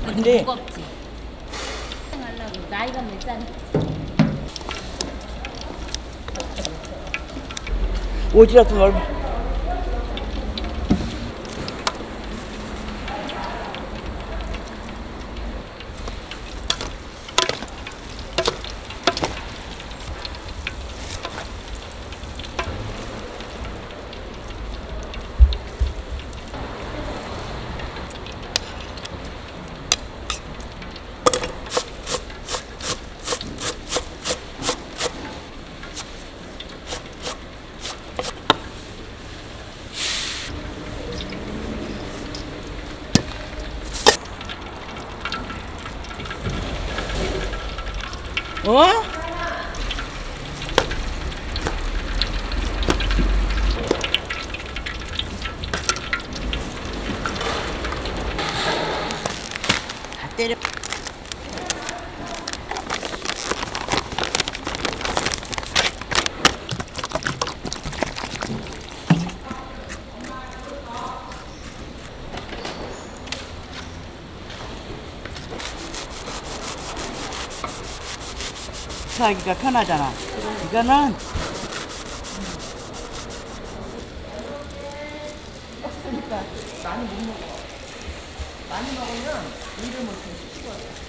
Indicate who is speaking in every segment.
Speaker 1: 근데
Speaker 2: 무겁지. 하려고 나이가 몇 살?
Speaker 1: 오지랖도 넓어. 어? 다 때려. 하기가 편하잖아. 이거는
Speaker 3: 없으니까 많이 못 먹어. 많이 먹으면 일을 못해. 식어요.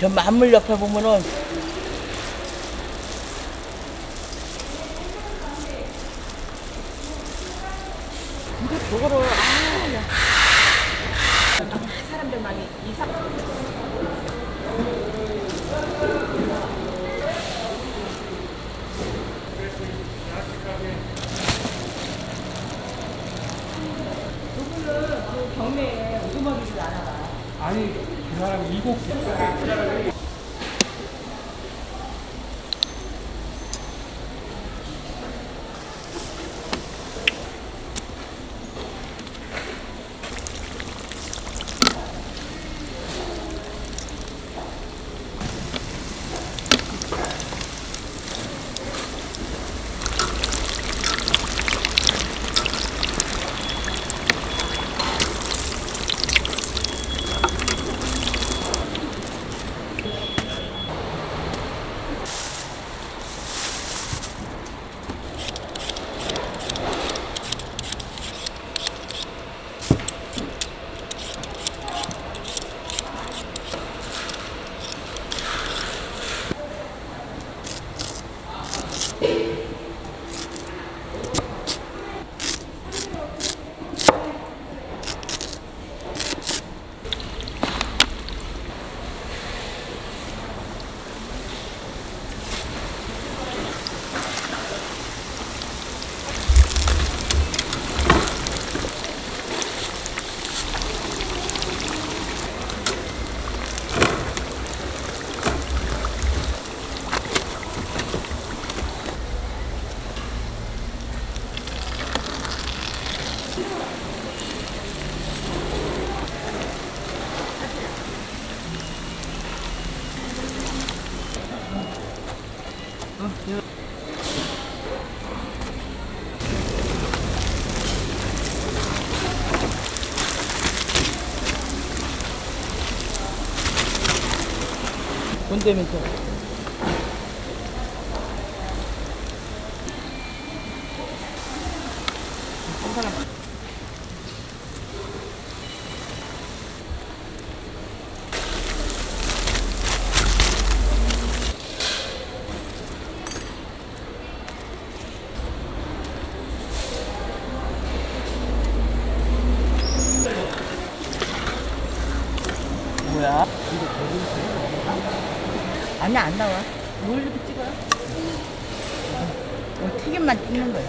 Speaker 1: 저 만물 옆에 보면은
Speaker 3: 근데 저거를 사람들 많이 이상. 그분은 그 경매에 오두머리를 안 하나.
Speaker 4: 아니 그 사람 이곡
Speaker 1: 본대면서 한 사람 뭐야? 아니 안 나와.
Speaker 3: 뭘 이렇게 찍어요?
Speaker 1: 튀김만 찍는 거야.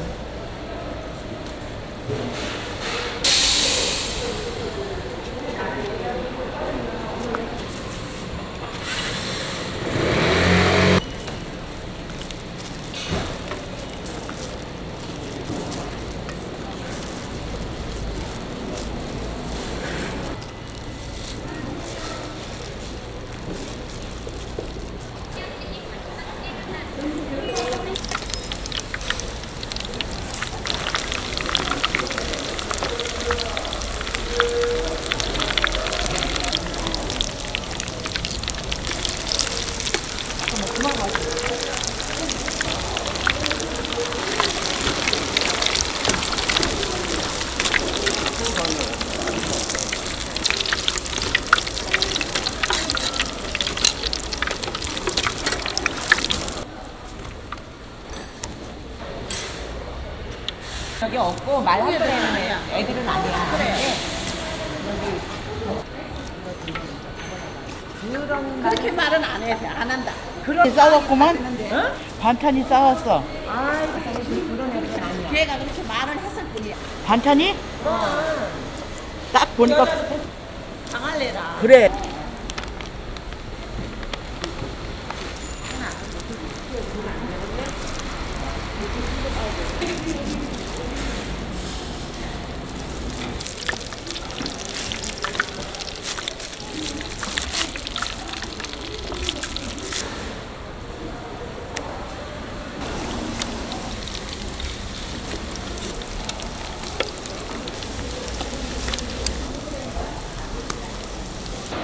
Speaker 3: 여기 없고 말 한 번 해는 애들은 아니야. 그래.
Speaker 2: 그렇게 말은 안 해. 안 한다.
Speaker 1: 싸웠구만.
Speaker 3: 어?
Speaker 1: 반찬이 싸웠어.
Speaker 3: 아이고 그런 애들은 아니야.
Speaker 2: 걔가 그렇게 말을 했을 뿐이야.
Speaker 1: 반찬이? 딱 보니까
Speaker 2: 당할래라.
Speaker 1: 그래.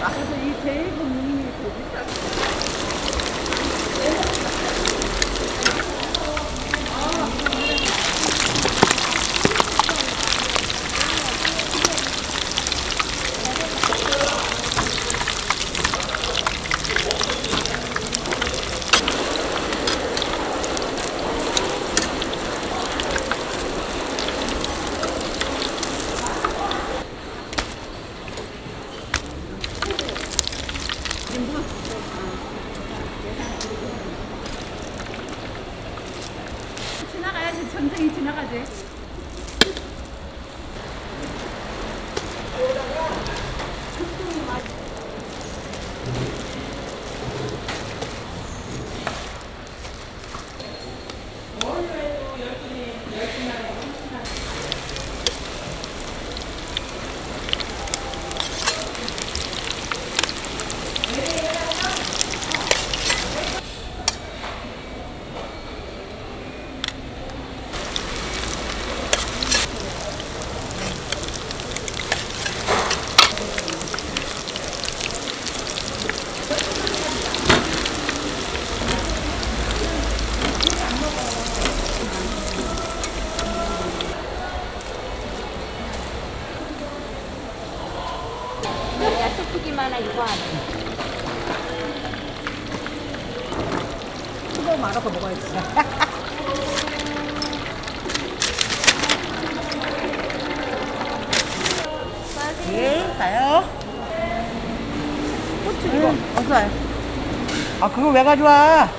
Speaker 2: 그래서 이 제일 본능이 거기 지나가야지. 전쟁이 지나가지. 크기만 하 이거 하네.
Speaker 3: 그거 말아서 먹어야지.
Speaker 1: 예, 가요. 고추 이거 어서 와요. 아 그거 왜 가져와?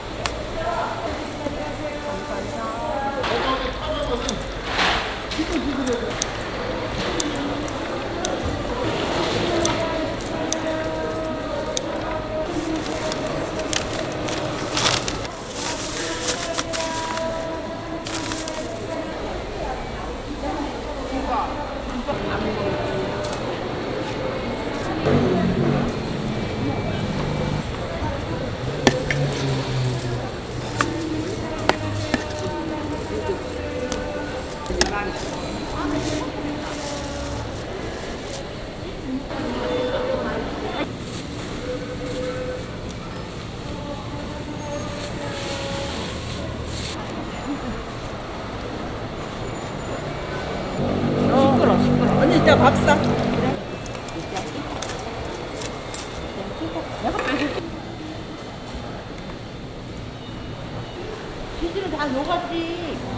Speaker 3: 시끄러. 언니 이따 밥 사.
Speaker 1: 치즈를 다 녹았지.